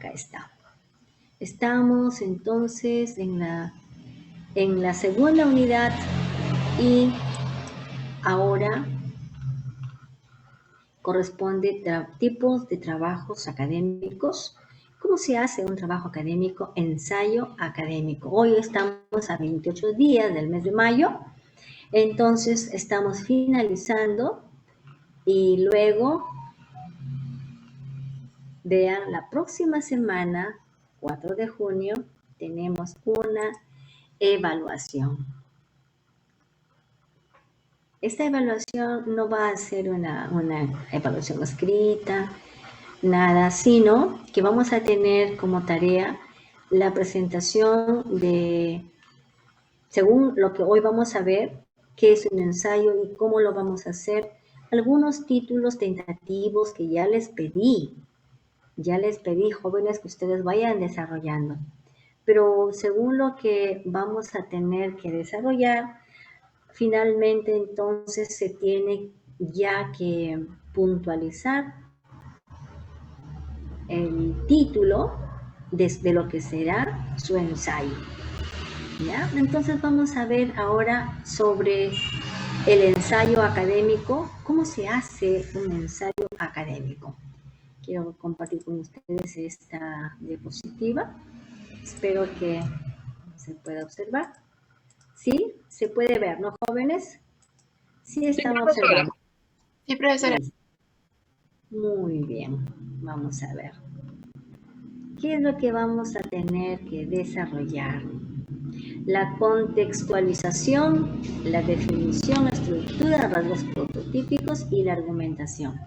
acá está. Estamos entonces en la segunda unidad y ahora corresponde tipos de trabajos académicos. ¿Cómo se hace un trabajo académico? Ensayo académico. Hoy estamos a 28 días del mes de mayo, entonces estamos finalizando y luego, vean, la próxima semana, 4 de junio, tenemos una evaluación. Esta evaluación no va a ser una evaluación escrita, nada, sino que vamos a tener como tarea la presentación de, según lo que hoy vamos a ver, qué es un ensayo y cómo lo vamos a hacer, algunos títulos tentativos que ya les pedí, jóvenes, que ustedes vayan desarrollando. Pero según lo que vamos a tener que desarrollar, finalmente entonces se tiene ya que puntualizar el título de lo que será su ensayo. ¿Ya? Entonces vamos a ver ahora sobre el ensayo académico, cómo se hace un ensayo académico. Quiero compartir con ustedes esta diapositiva. Espero que se pueda observar. ¿Sí? ¿Se puede ver, no, jóvenes? Sí, están observando. Sí, profesora. Muy bien. Vamos a ver. ¿Qué es lo que vamos a tener que desarrollar? La contextualización, la definición, la estructura, rasgos prototípicos y la argumentación.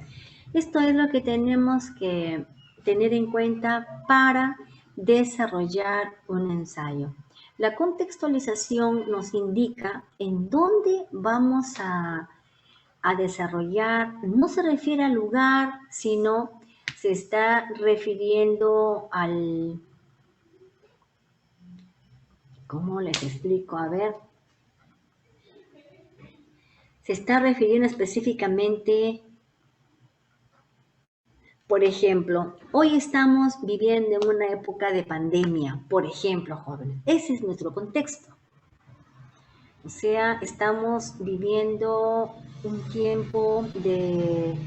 Esto es lo que tenemos que tener en cuenta para desarrollar un ensayo. La contextualización nos indica en dónde vamos a desarrollar, no se refiere al lugar, sino se está refiriendo al, ¿cómo les explico? A ver, se está refiriendo específicamente, por ejemplo, hoy estamos viviendo en una época de pandemia, por ejemplo, jóvenes. Ese es nuestro contexto. O sea, estamos viviendo un tiempo de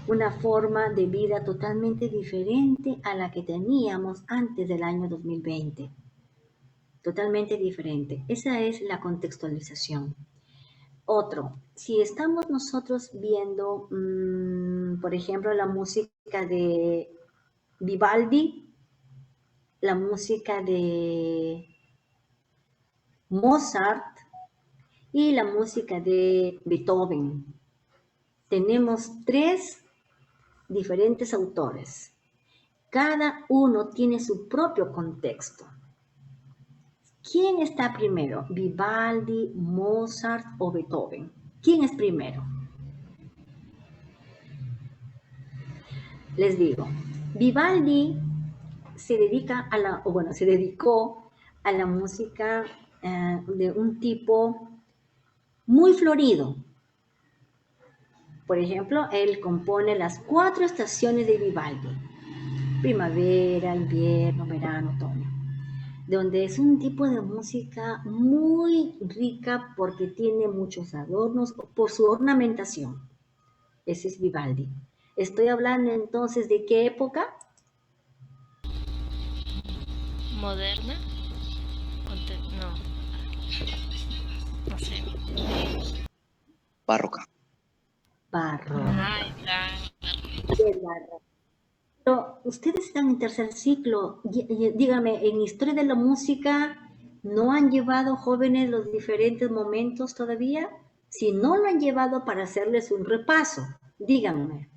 una forma de vida totalmente diferente a la que teníamos antes del año 2020. Totalmente diferente. Esa es la contextualización. Otro, si estamos nosotros viendo, por ejemplo, la música de Vivaldi, la música de Mozart y la música de Beethoven. Tenemos 3 diferentes autores. Cada uno tiene su propio contexto. ¿Quién está primero? ¿Vivaldi, Mozart o Beethoven? ¿Quién es primero? Les digo, Vivaldi se dedicó a la música de un tipo muy florido. Por ejemplo, él compone las 4 estaciones de Vivaldi: primavera, invierno, verano, otoño, donde es un tipo de música muy rica porque tiene muchos adornos por su ornamentación. Ese es Vivaldi. Estoy hablando entonces de qué época. ¿Moderna? No. No sé. Barroca. Ahí está. Pero ustedes están en tercer ciclo. Dígame, en historia de la música, ¿no han llevado, jóvenes, los diferentes momentos todavía? Si no lo han llevado, para hacerles un repaso, díganme.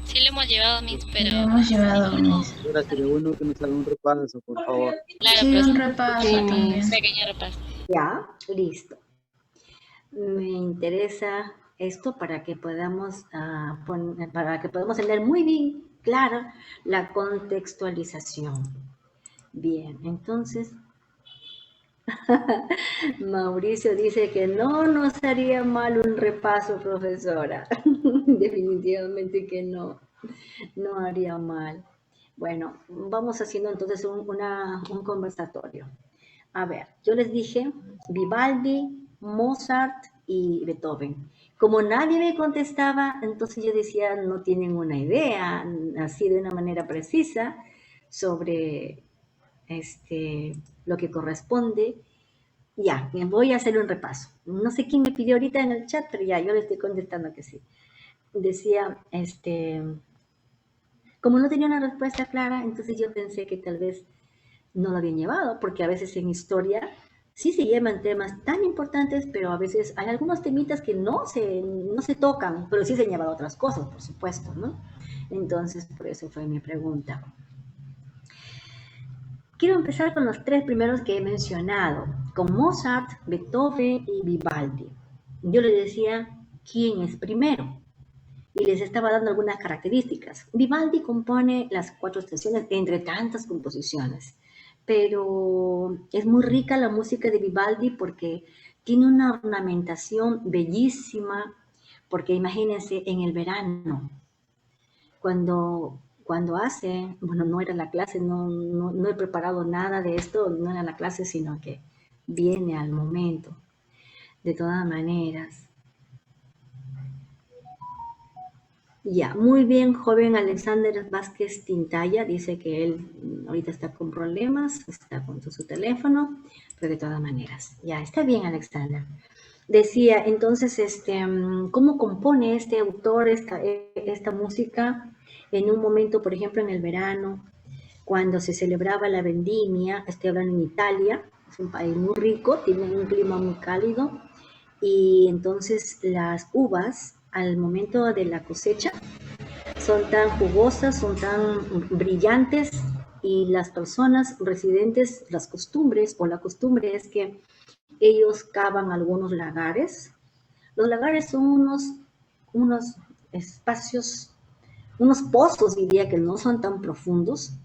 Sí lo hemos llevado, Miss, pero... Lo hemos llevado, Miss. Ahora sería bueno que nos haga un repaso, por favor. Claro, Sí, pero un repaso también. un pequeño repaso. Ya, listo. Me interesa esto para que podamos tener muy bien clara la contextualización. Bien, entonces Mauricio dice que no nos haría mal un repaso, profesora. Definitivamente que no haría mal. Bueno, vamos haciendo entonces un conversatorio. A ver, yo les dije Vivaldi, Mozart y Beethoven. Como nadie me contestaba, entonces yo decía, no tienen una idea, así de una manera precisa, sobre lo que corresponde. Ya, me voy a hacer un repaso. No sé quién me pidió ahorita en el chat, pero ya, yo le estoy contestando que sí. Decía, como no tenía una respuesta clara, entonces yo pensé que tal vez no lo habían llevado, porque a veces en historia sí se llevan temas tan importantes, pero a veces hay algunos temitas que no se tocan, pero sí se han llevado otras cosas, por supuesto, ¿no? Entonces, por eso fue mi pregunta. Quiero empezar con los tres primeros que he mencionado, con Mozart, Beethoven y Vivaldi. Yo les decía, ¿quién es primero? Y les estaba dando algunas características. Vivaldi compone las cuatro estaciones entre tantas composiciones, pero es muy rica la música de Vivaldi porque tiene una ornamentación bellísima, porque imagínense en el verano, cuando hace, bueno, no era la clase, no he preparado nada de esto, no era la clase, sino que viene al momento. De todas maneras, ya, muy bien, joven Alexander Vázquez Tintaya, dice que él ahorita está con problemas, está con su teléfono, pero de todas maneras, ya, está bien Alexander. Decía, entonces, ¿cómo compone este autor esta música en un momento, por ejemplo, en el verano, cuando se celebraba la vendimia? Estoy hablando en Italia, es un país muy rico, tiene un clima muy cálido, y entonces las uvas, al momento de la cosecha, son tan jugosas, son tan brillantes y las personas residentes, las costumbres o la costumbre es que ellos cavan algunos lagares. Los lagares son unos espacios, unos pozos, diría que no son tan profundos,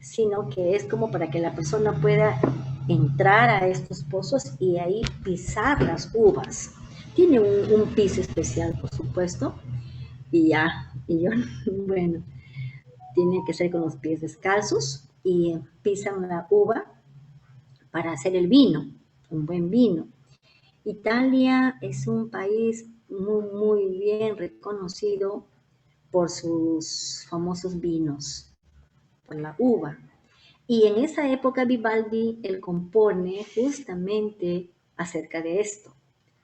sino que es como para que la persona pueda entrar a estos pozos y ahí pisar las uvas. Tiene un piso especial, por supuesto, y ya, y yo, bueno, tiene que ser con los pies descalzos y pisan la uva para hacer el vino, un buen vino. Italia es un país muy, muy bien reconocido por sus famosos vinos, por la uva. Y en esa época Vivaldi, él compone justamente acerca de esto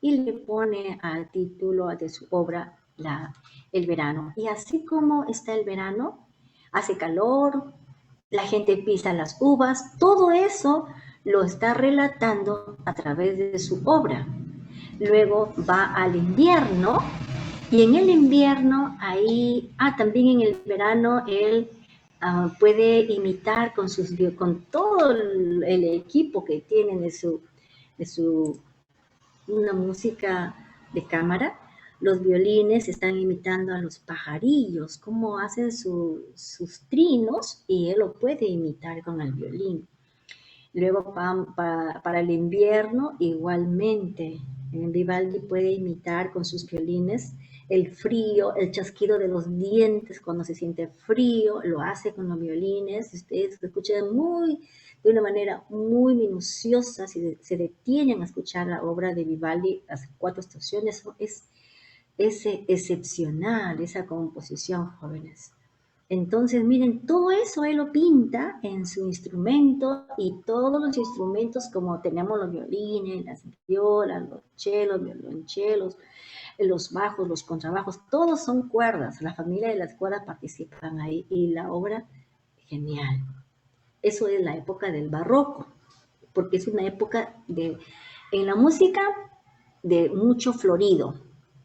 y le pone al título de su obra el verano. Y así como está el verano, hace calor, la gente pisa las uvas, todo eso lo está relatando a través de su obra. Luego va al invierno y en el invierno ahí, también en el verano él puede imitar con todo el equipo que tiene de su una música de cámara. Los violines están imitando a los pajarillos, cómo hacen sus trinos y él lo puede imitar con el violín. Luego para el invierno igualmente, Vivaldi puede imitar con sus violines el frío, el chasquido de los dientes cuando se siente frío, lo hace con los violines. Ustedes lo escuchan de una manera muy minuciosa, si se detienen a escuchar la obra de Vivaldi, las cuatro estaciones, es excepcional esa composición, jóvenes. Entonces, miren, todo eso él lo pinta en su instrumento y todos los instrumentos como tenemos los violines, las violas, los chelos, violonchelos, los bajos, los contrabajos, todos son cuerdas. La familia de las cuerdas participan ahí y la obra, genial. Eso es la época del barroco, porque es una época en la música de mucho florido.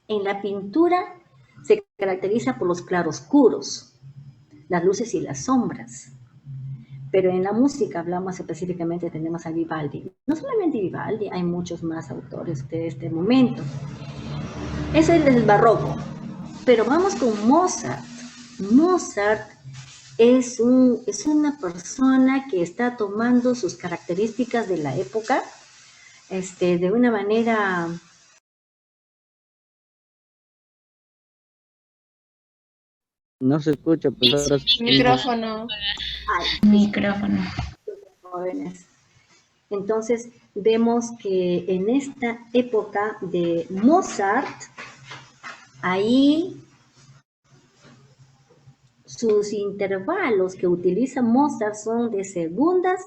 En la pintura se caracteriza por los claroscuros, las luces y las sombras. Pero en la música hablamos específicamente, tenemos a Vivaldi. No solamente Vivaldi, hay muchos más autores de este momento. Eso es el barroco. Pero vamos con Mozart. Mozart es una persona que está tomando sus características de la época de una manera No se escucha, profesora. Micrófono. Ay, Micrófono. jóvenes. Entonces, vemos que en esta época de Mozart, ahí sus intervalos que utiliza Mozart son de segundas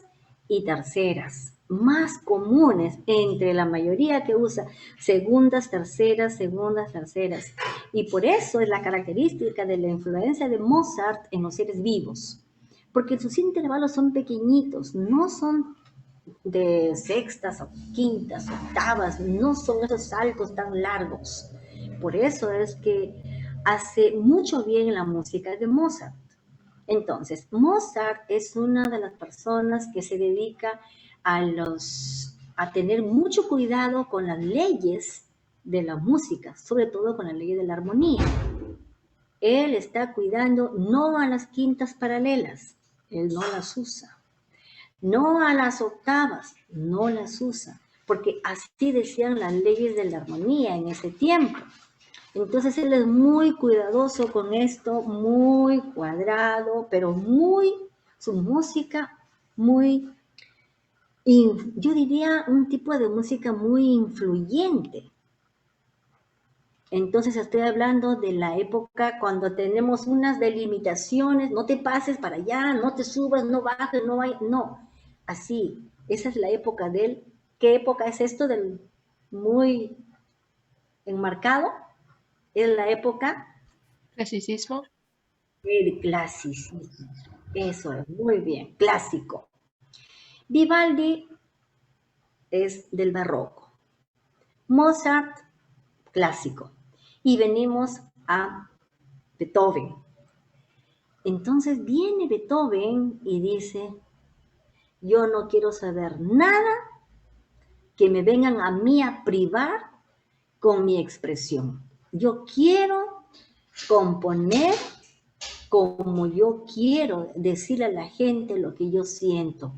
y terceras, más comunes entre la mayoría que usa segundas, terceras. Y por eso es la característica de la influencia de Mozart en los seres vivos, porque sus intervalos son pequeñitos, no son de sextas o quintas, octavas, no son esos saltos tan largos. Por eso es que hace mucho bien la música de Mozart. Entonces, Mozart es una de las personas que se dedica a tener mucho cuidado con las leyes de la música, sobre todo con las leyes de la armonía. Él está cuidando no a las quintas paralelas, él no las usa. No a las octavas, no las usa, porque así decían las leyes de la armonía en ese tiempo. Entonces él es muy cuidadoso con esto, muy cuadrado, pero su música muy, yo diría un tipo de música muy influyente. Entonces estoy hablando de la época cuando tenemos unas delimitaciones, no te pases para allá, no te subas, no bajes, no. Así, esa es la época de él. ¿Qué época es esto del muy enmarcado? Es la época Clasicismo. del clasicismo. Eso es, muy bien, clásico. Vivaldi es del barroco. Mozart, clásico. Y venimos a Beethoven. Entonces viene Beethoven y dice, yo no quiero saber nada que me vengan a mí a privar con mi expresión. Yo quiero componer como yo quiero, decirle a la gente lo que yo siento.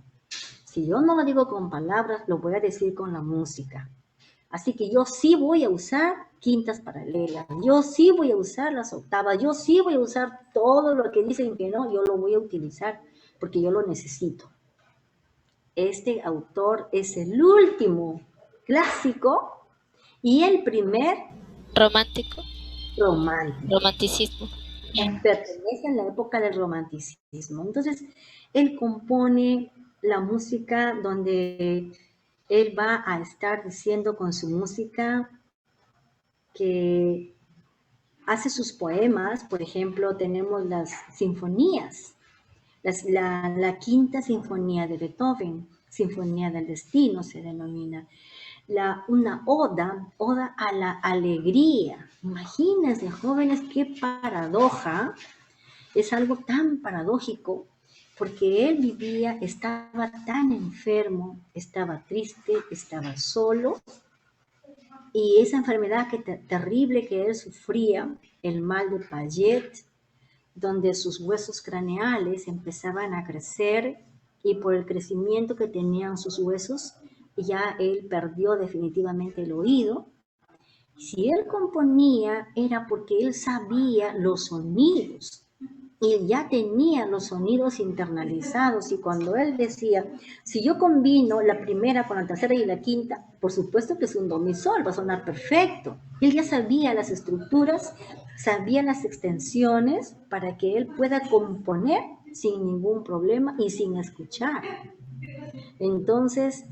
Si yo no lo digo con palabras, lo voy a decir con la música. Así que yo sí voy a usar quintas paralelas, yo sí voy a usar las octavas, yo sí voy a usar todo lo que dicen que no, yo lo voy a utilizar porque yo lo necesito. Este autor es el último clásico y el primer Romántico. romántico. Romanticismo. Pertenece a la época del romanticismo. Entonces, él compone la música donde él va a estar diciendo con su música que hace sus poemas. Por ejemplo, tenemos las sinfonías, la quinta sinfonía de Beethoven, Sinfonía del Destino se denomina, una oda a la alegría. Imagínense, jóvenes, qué paradoja, es algo tan paradójico, porque él estaba tan enfermo, estaba triste, estaba solo, y esa enfermedad terrible que él sufría, el mal de Paget, donde sus huesos craneales empezaban a crecer y por el crecimiento que tenían sus huesos, ya él perdió definitivamente el oído. Si él componía era porque él sabía los sonidos y ya tenía los sonidos internalizados, y cuando él decía, si yo combino la primera con la tercera y la quinta, por supuesto que es un do mi sol, va a sonar perfecto. Él ya sabía las estructuras, sabía las extensiones para que él pueda componer sin ningún problema y sin escuchar. Entonces,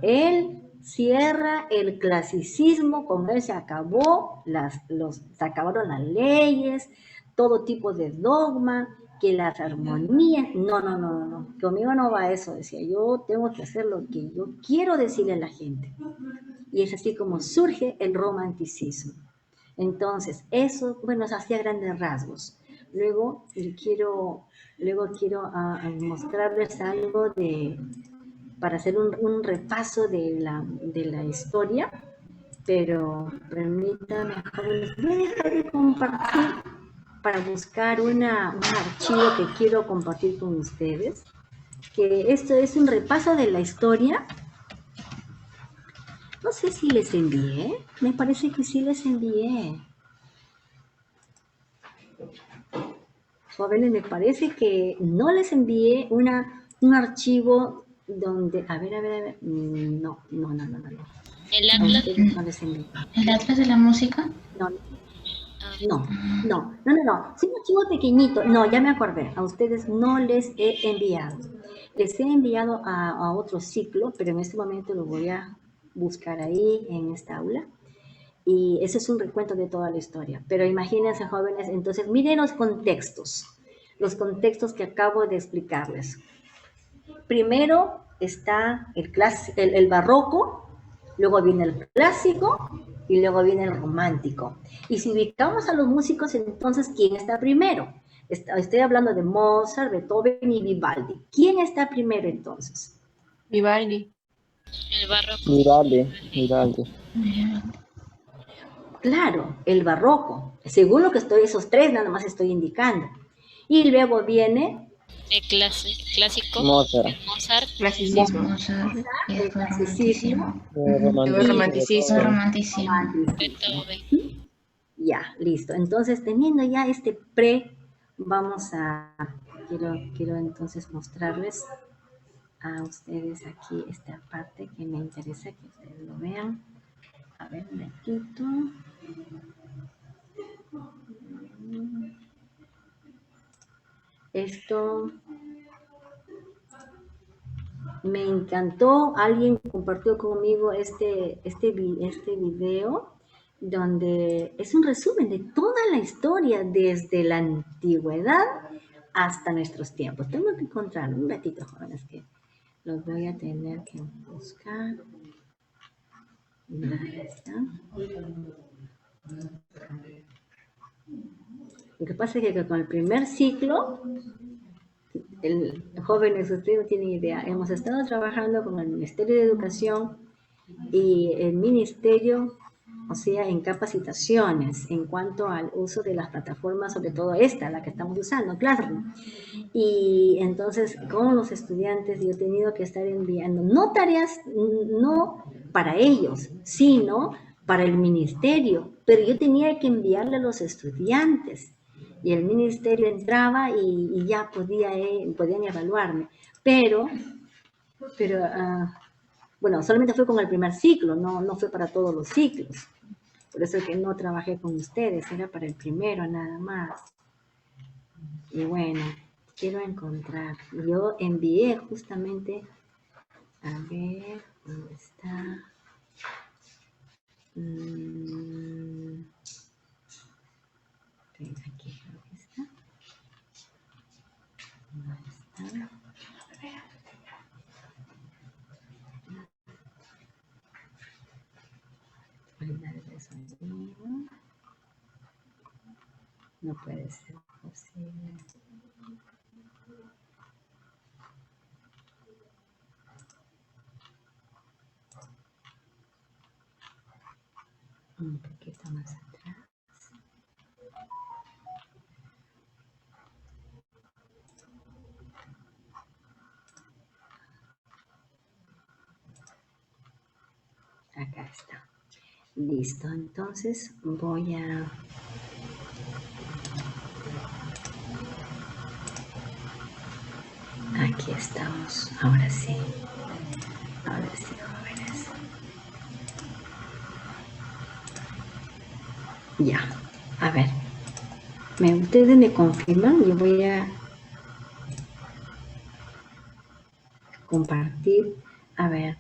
él cierra el clasicismo, con él se acabaron las leyes, todo tipo de dogma, que las armonías, no, conmigo no va eso, decía, yo tengo que hacer lo que yo quiero decirle a la gente. Y es así como surge el romanticismo. Entonces, eso, bueno, es así a grandes rasgos. Luego quiero mostrarles algo para hacer un repaso de la historia, pero permítanme, jóvenes, voy a dejar de compartir para buscar un archivo que quiero compartir con ustedes, que esto es un repaso de la historia. No sé si les envié, me parece que sí les envié. Jóvenes, me parece que no les envié un archivo donde, a ver, no. El A Atlas. ustedes no les envié. ¿El Atlas de la música? No, Ah, no. Es un archivo pequeñito. No, ya me acordé. A ustedes no les he enviado. Les he enviado a otro ciclo, pero en este momento lo voy a buscar ahí en esta aula. Y ese es un recuento de toda la historia. Pero imagínense, jóvenes, entonces miren los contextos que acabo de explicarles. Primero está el barroco, luego viene el clásico y luego viene el romántico. Y si ubicamos a los músicos, entonces, ¿quién está primero? Estoy hablando de Mozart, Beethoven y Vivaldi. ¿Quién está primero entonces? Vivaldi. el barroco. Miralde. Claro, el barroco. Según lo que esos tres nada más estoy indicando. Y luego viene El clásico. Mozart. El Mozart. Clasicismo. Mozart y el después clasicismo. Luego romanticismo. romanticismo. Beethoven. Ya, listo. Entonces, teniendo ya este vamos a, quiero entonces mostrarles a ustedes aquí esta parte que me interesa que ustedes lo vean. A ver, me quito. Esto me encantó. Alguien compartió conmigo este video donde es un resumen de toda la historia desde la antigüedad hasta nuestros tiempos. Tengo que encontrarlo un ratito, jóvenes, que los voy a tener que buscar. Ahí está. Lo que pasa es que con el primer ciclo, jóvenes, ustedes no tienen idea, hemos estado trabajando con el Ministerio de Educación y el Ministerio, o sea, en capacitaciones en cuanto al uso de las plataformas, sobre todo esta, la que estamos usando, Classroom. Y entonces con los estudiantes yo he tenido que estar enviando, no tareas, no para ellos, sino para el ministerio, pero yo tenía que enviarle a los estudiantes y el ministerio entraba y ya podían evaluarme, pero bueno, solamente fue con el primer ciclo, no fue para todos los ciclos. Por eso es que no trabajé con ustedes, era para el primero nada más. Y bueno, quiero encontrar. Yo envié justamente, a ver, ¿dónde está? Aquí creo que está. ¿Dónde está? No puede ser posible. Un poquito más atrás. Acá está. Listo, entonces voy a... Aquí estamos, ahora sí, jóvenes. Ya, a ver, ustedes me confirman, yo voy a compartir, a ver,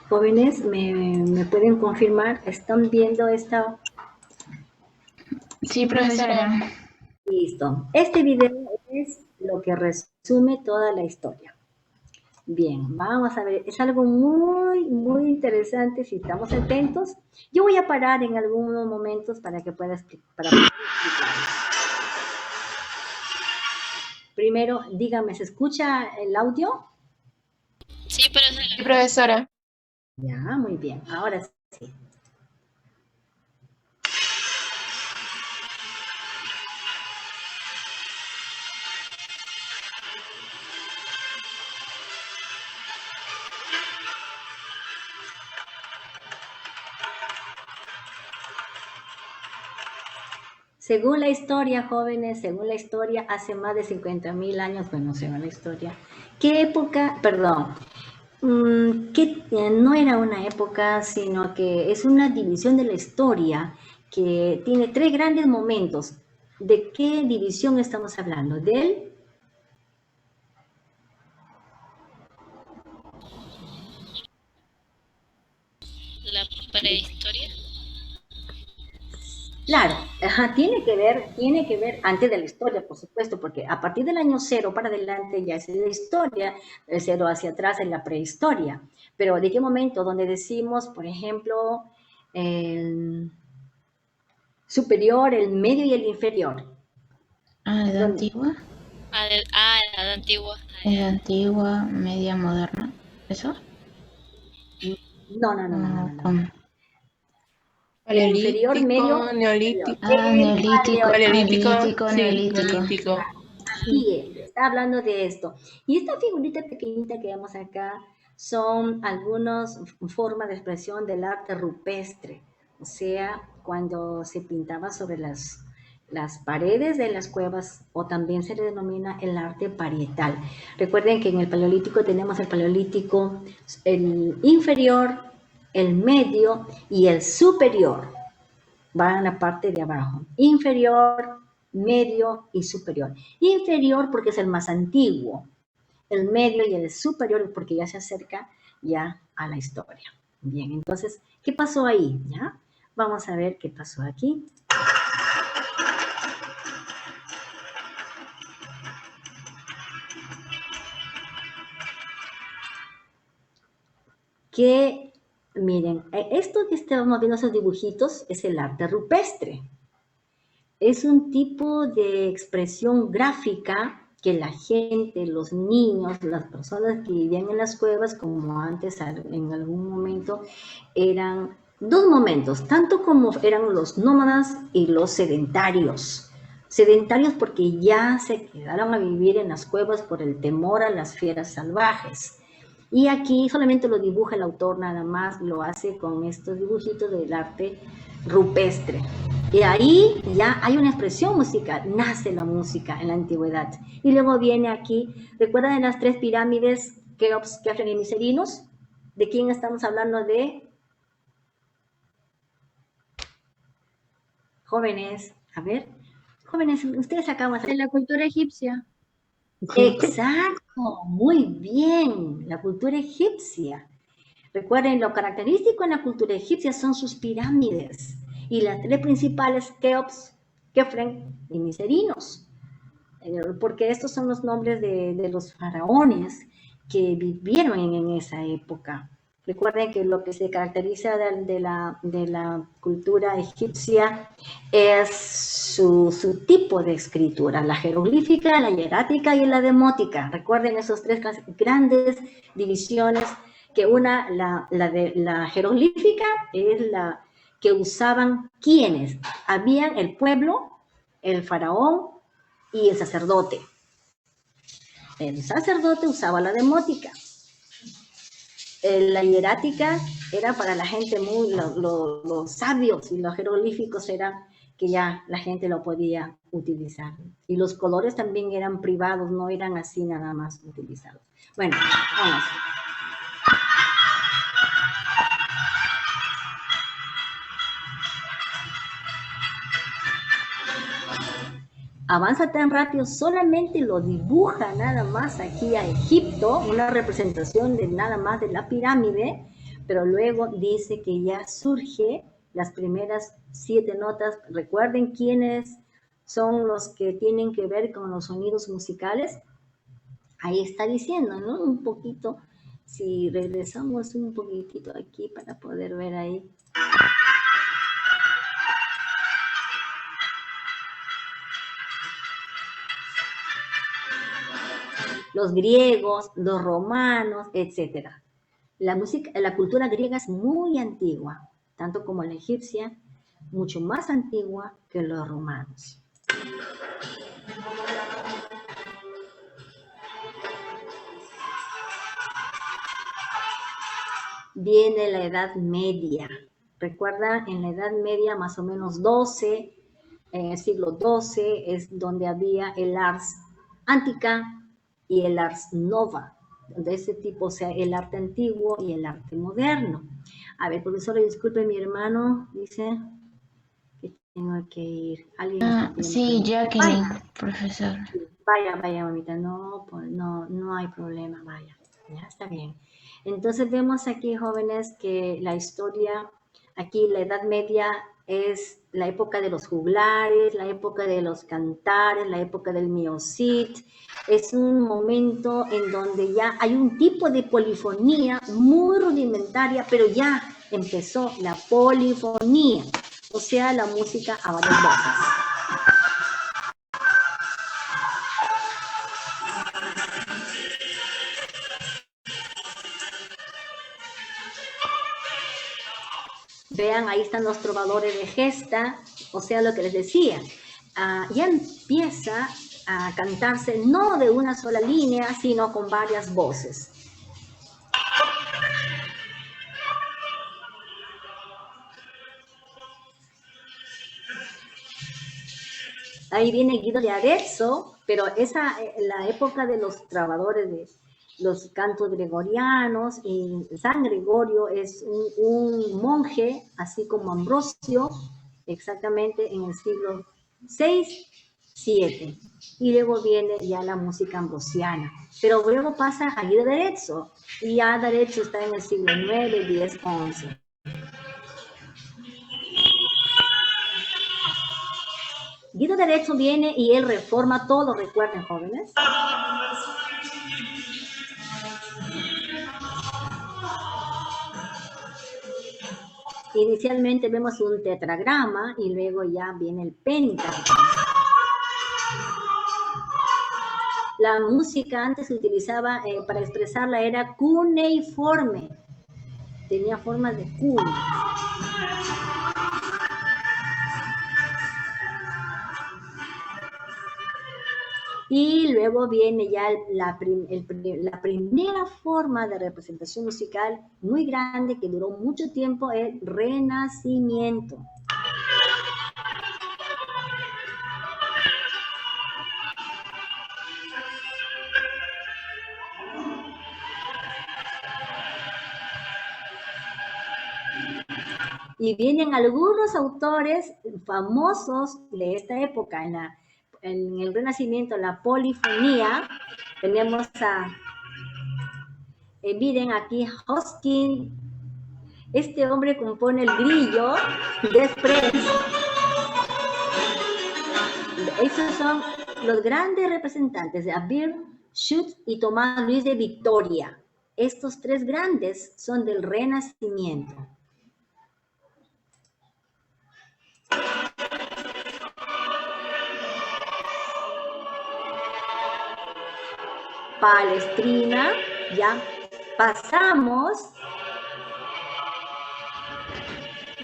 jóvenes, ¿me pueden confirmar? ¿Están viendo esta? Sí, profesora. Listo. Este video es lo que resume toda la historia. Bien, vamos a ver, es algo muy interesante si estamos atentos. Yo voy a parar en algunos momentos para que pueda explicar. Primero, dígame, ¿se escucha el audio? Sí, profesora. Sí, profesora. Ya, muy bien. Ahora sí. Según la historia, jóvenes, según la historia, hace más de 50.000 años, bueno, según la historia, ¿qué época, perdón, que no era una época, sino que es una división de la historia que tiene tres grandes momentos? ¿De qué división estamos hablando? Del, La prehistoria. claro, ajá, tiene que ver antes de la historia, por supuesto, porque a partir del año cero para adelante ya es la historia, el cero hacia atrás es la prehistoria. Pero ¿de qué momento? Donde decimos, por ejemplo, el superior, el medio y el inferior. Edad ¿Dónde? antigua, Edad antigua. edad antigua, media moderna. ¿Eso? No, no, no, no, no, ¿O no, no. cómo? Inferior, medio, Paleolítico, superior. neolítico. Neolítico, Paleolítico, neolítico, sí, neolítico. neolítico. Así es, está hablando de esto. Y esta figurita pequeñita que vemos acá son algunas formas de expresión del arte rupestre, o sea, cuando se pintaba sobre las paredes de las cuevas, o también se le denomina el arte parietal. Recuerden que en el Paleolítico tenemos el Paleolítico, el inferior, el medio y el superior. Va en la parte de abajo. Inferior, medio y superior. Inferior porque es el más antiguo. El medio y el superior porque ya se acerca ya a la historia. Bien, entonces, ¿qué pasó ahí? ¿Ya? Vamos a ver qué pasó aquí. Que, miren, esto que estamos viendo, esos dibujitos, es el arte rupestre. Es un tipo de expresión gráfica que la gente, los niños, las personas que vivían en las cuevas, como antes en algún momento, eran dos momentos, tanto como eran los nómadas y los sedentarios. Sedentarios porque ya se quedaron a vivir en las cuevas por el temor a las fieras salvajes. Y aquí solamente lo dibuja el autor, nada más lo hace con estos dibujitos del arte rupestre. Y ahí ya hay una expresión musical, nace la música en la antigüedad. Y luego viene aquí, ¿recuerdan de las tres pirámides, Keops, Kefren y Miserinos? ¿De quién estamos hablando? De jóvenes, a ver, jóvenes, ustedes acaban De la cultura egipcia. Exacto, muy bien, la cultura egipcia. Recuerden, lo característico en la cultura egipcia son sus pirámides y las tres principales, Keops, Kefren y Miserinos, porque estos son los nombres de los faraones que vivieron en esa época. Recuerden que lo que se caracteriza de la cultura egipcia es su tipo de escritura, la jeroglífica, la hierática y la demótica. Recuerden esas tres grandes divisiones, que la jeroglífica es la que usaban quienes. Habían el pueblo, el faraón y el sacerdote. El sacerdote usaba la demótica. La hierática era para la gente los sabios, y los jeroglíficos eran que ya la gente lo podía utilizar. Y los colores también eran privados, no eran así nada más utilizados. Bueno, vamos. Avanza tan rápido, solamente lo dibuja nada más aquí a Egipto, una representación de nada más de la pirámide, pero luego dice que ya surge las primeras 7 notas. Recuerden quiénes son los que tienen que ver con los sonidos musicales. Ahí está diciendo, ¿no? Un poquito, si regresamos un poquitito aquí para poder ver ahí. Los griegos, los romanos, etc. La cultura griega es muy antigua, tanto como la egipcia, mucho más antigua que los romanos. Viene la Edad Media. Recuerda, en la Edad Media, más o menos 12 En el siglo XII es donde había el ars antica y el ars nova, de ese tipo, o sea, el arte antiguo y el arte moderno. A ver, profesor, disculpe, mi hermano dice que tengo que ir. Alguien está pidiendo Sí, permiso. Jacqueline, profesor. Vaya, mamita, no, pues, no hay problema, vaya, ya está bien. Entonces vemos aquí, jóvenes, que la historia, aquí la Edad Media es la época de los juglares, la época de los cantares, la época del miocid. Es un momento en donde ya hay un tipo de polifonía muy rudimentaria, pero ya empezó la polifonía, o sea, la música a varias voces. Vean, ahí están los trovadores de gesta, o sea, lo que les decía. Ya empieza a cantarse no de una sola línea, sino con varias voces. Ahí viene Guido de Arezzo, pero la época de los trovadores de los cantos gregorianos, y San Gregorio es un monje, así como Ambrosio, exactamente en el siglo VI, VII. Y luego viene ya la música ambrosiana. Pero luego pasa a Guido de Arezzo, y ya de Arezzo está en el siglo IX, X, XI. Guido de Arezzo viene y él reforma todo, recuerden, jóvenes. Inicialmente vemos un tetragrama y luego ya viene el pentagrama. La música antes se utilizaba para expresarla era cuneiforme, tenía formas de cuna. Y luego viene ya la primera forma de representación musical muy grande que duró mucho tiempo, el Renacimiento. Y vienen algunos autores famosos de esta época, en el Renacimiento, la polifonía. Tenemos miren aquí, Hoskin. Este hombre compone el grillo, Desprez. Esos son los grandes representantes de Abir, Schut y Tomás Luis de Victoria. Estos tres grandes son del Renacimiento. Palestrina, ya pasamos.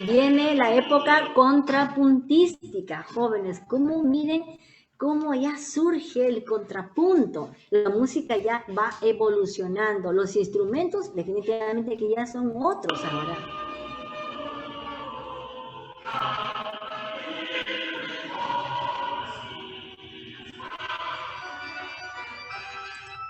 Viene la época contrapuntística, jóvenes. Como miren cómo ya surge el contrapunto. La música ya va evolucionando. Los instrumentos definitivamente que ya son otros ahora.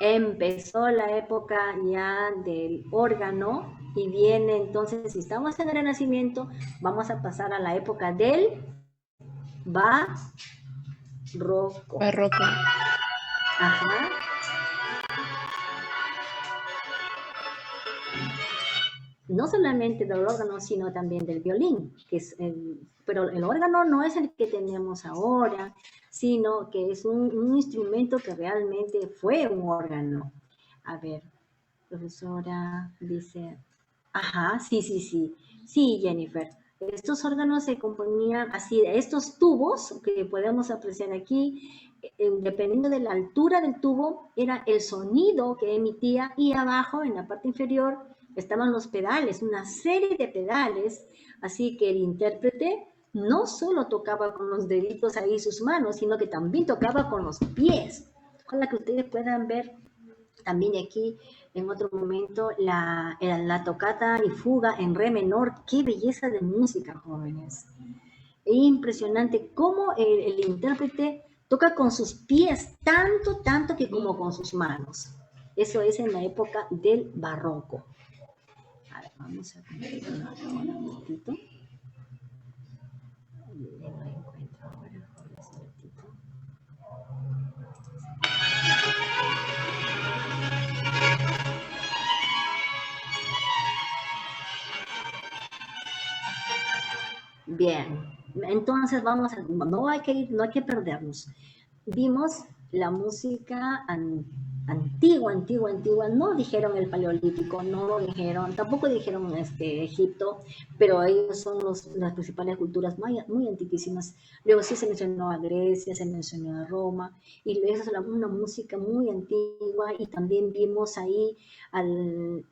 Empezó la época ya del órgano y viene entonces, si estamos en el Renacimiento, vamos a pasar a la época del barroco. Barroco. Ajá. No solamente del órgano, sino también del violín, pero el órgano no es el que tenemos ahora, sino que es un instrumento que realmente fue un órgano. A ver, profesora dice, ajá, sí, Jennifer. Estos órganos se componían así, estos tubos que podemos apreciar aquí, dependiendo de la altura del tubo, era el sonido que emitía, y abajo, en la parte inferior, estaban los pedales, una serie de pedales, así que el intérprete no solo tocaba con los deditos ahí sus manos, sino que también tocaba con los pies. Ojalá que ustedes puedan ver también aquí en otro momento la tocata y fuga en re menor. ¡Qué belleza de música, jóvenes! Impresionante cómo el intérprete toca con sus pies, tanto que como con sus manos. Eso es en la época del barroco. A ver, vamos a continuar ahora un momentito. No encuentro ahora, un momentito. Bien, entonces no hay que perdernos. Vimos la música antigua, no dijeron el paleolítico, no lo dijeron, tampoco dijeron Egipto, pero ellos son las principales culturas muy antiquísimas. Luego sí se mencionó a Grecia, se mencionó a Roma, y esa es una música muy antigua, y también vimos ahí al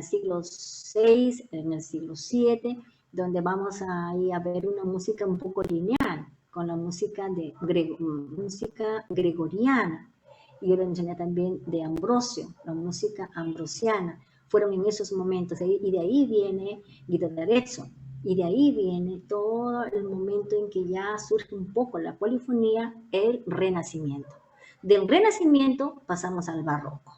siglo VI, en el siglo VII, donde vamos a ver una música un poco lineal, con la música música gregoriana. Y yo le mencioné también de Ambrosio, la música ambrosiana. Fueron en esos momentos, y de ahí viene Guido d'Arezzo, y de ahí viene todo el momento en que ya surge un poco la polifonía, el Renacimiento. Del Renacimiento pasamos al Barroco.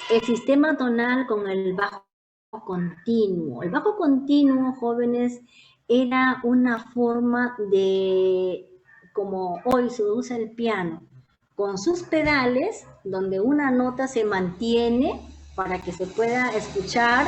El sistema tonal con el bajo continuo. El bajo continuo, jóvenes, era una forma de, como hoy se usa el piano, con sus pedales, donde una nota se mantiene para que se pueda escuchar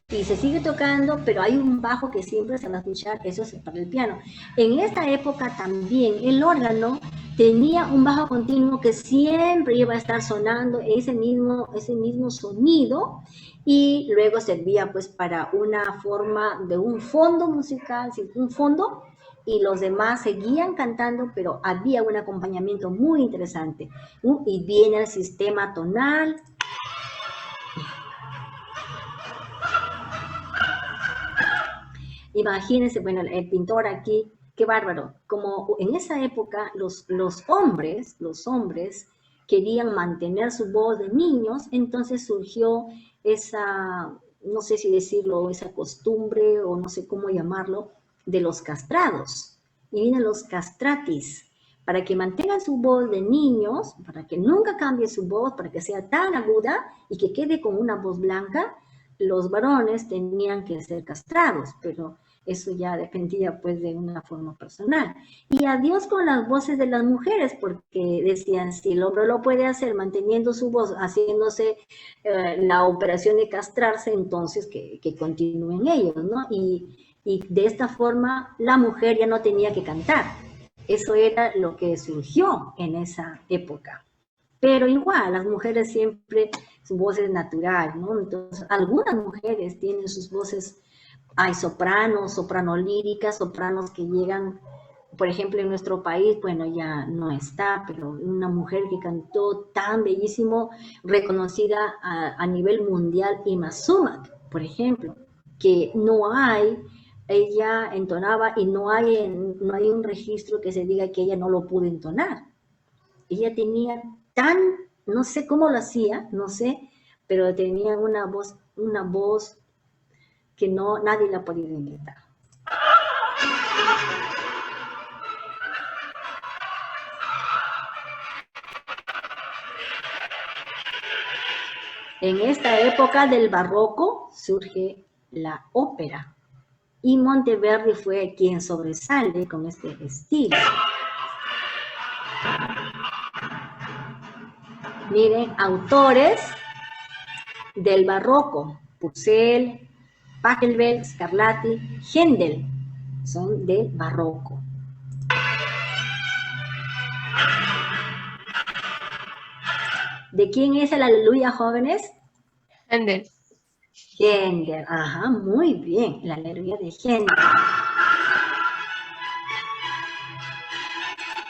y se sigue tocando, pero hay un bajo que siempre se va a escuchar, eso es para el piano. En esta época también el órgano tenía un bajo continuo que siempre iba a estar sonando ese mismo sonido, y luego servía pues para una forma de un fondo musical, un fondo, y los demás seguían cantando, pero había un acompañamiento muy interesante. Y viene el sistema tonal. Imagínense, bueno, el pintor aquí, qué bárbaro, como en esa época los hombres querían mantener su voz de niños, entonces surgió esa, no sé si decirlo, esa costumbre o no sé cómo llamarlo, de los castrados. Y vienen los castratis, para que mantengan su voz de niños, para que nunca cambie su voz, para que sea tan aguda y que quede con una voz blanca. Los varones tenían que ser castrados, pero eso ya dependía pues de una forma personal. Y adiós con las voces de las mujeres, porque decían, si el hombre lo puede hacer manteniendo su voz, haciéndose la operación de castrarse, entonces que continúen ellos, ¿no? Y de esta forma la mujer ya no tenía que cantar. Eso era lo que surgió en esa época. Pero igual, las mujeres siempre, su voz es natural, ¿no? Entonces, algunas mujeres tienen sus voces, hay sopranos, soprano líricas, sopranos que llegan, por ejemplo, en nuestro país, bueno, ya no está, pero una mujer que cantó tan bellísimo, reconocida a nivel mundial, Ima Sumac, por ejemplo, que no hay, ella entonaba y no hay un registro que se diga que ella no lo pudo entonar. Ella tenía no sé cómo lo hacía, no sé, pero tenía una voz que nadie la podía imitar. En esta época del barroco surge la ópera, y Monteverdi fue quien sobresale con este estilo. Miren, autores del barroco: Purcell, Pachelbel, Scarlatti, Händel, son del barroco. ¿De quién es el Aleluya, jóvenes? Händel. Händel, ajá, muy bien, el Aleluya de Händel.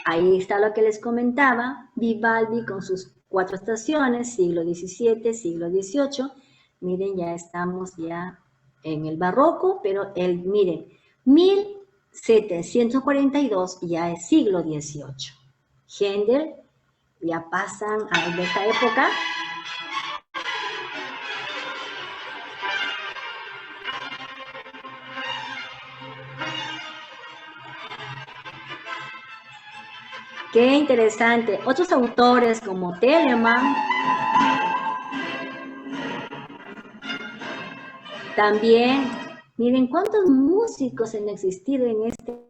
Ahí está lo que les comentaba, Vivaldi con sus 4 estaciones, siglo XVII, siglo XVIII. Miren, ya estamos ya en el barroco, pero miren, 1742 ya es siglo XVIII. Händel ya pasan a esta época. Qué interesante. Otros autores como Telemann también. Miren cuántos músicos han existido en este